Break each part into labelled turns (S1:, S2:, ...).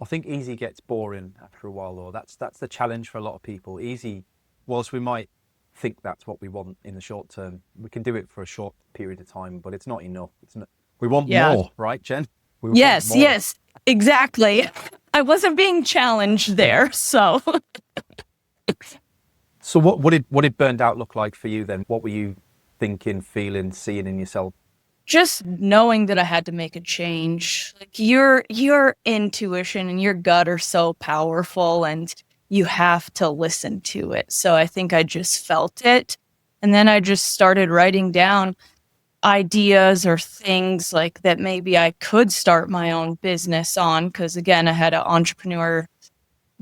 S1: I think easy gets boring after a while, though. That's the challenge for a lot of people. Easy, whilst we might think that's what we want in the short term, we can do it for a short period of time, but it's not enough. It's not. We want
S2: Yeah.
S1: more, right, Jen? We want
S2: Yes,
S1: more.
S2: yes, exactly. I wasn't being challenged there, so
S1: So what did burned out look like for you then? What were you thinking, feeling, seeing in yourself?
S2: just knowing that I had to make a change. Like your intuition and your gut are so powerful and you have to listen to it. So I think I just felt it. And then I just started writing down ideas or things like that maybe I could start my own business on. Because again, I had an entrepreneur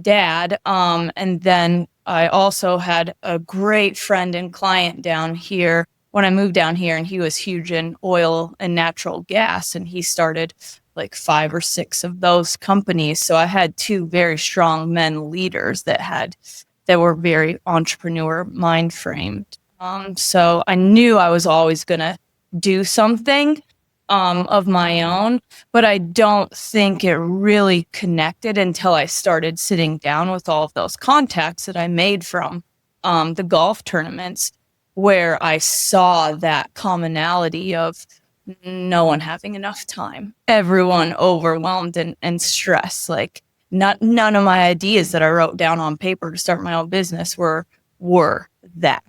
S2: dad. And then I also had a great friend and client down here when I moved down here, and he was huge in oil and natural gas, and he started like 5 or 6 of those companies. So I had two very strong men leaders that were very entrepreneur mind framed. So I knew I was always gonna do something of my own, but I don't think it really connected until I started sitting down with all of those contacts that I made from the golf tournaments, where I saw that commonality of no one having enough time, everyone overwhelmed and stressed. Like none of my ideas that I wrote down on paper to start my own business were that.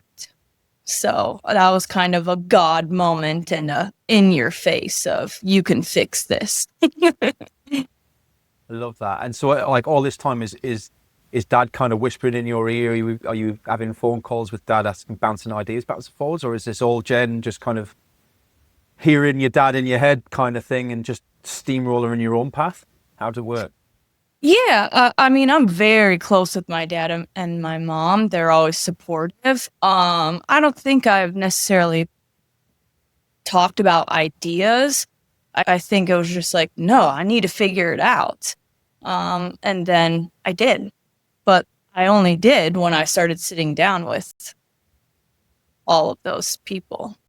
S2: So that was kind of a God moment and a in your face of you can fix this.
S1: I love that. And so, like, all this time is Dad kind of whispering in your ear? Are you having phone calls with Dad, asking, bouncing ideas backwards and forwards, or is this all Jen just kind of hearing your dad in your head kind of thing and just steamroller in your own path? How does it work?
S2: Yeah, I mean, I'm very close with my dad and my mom. They're always supportive. I don't think I've necessarily talked about ideas. I think it was just like, no, I need to figure it out. And then I did, but I only did when I started sitting down with all of those people.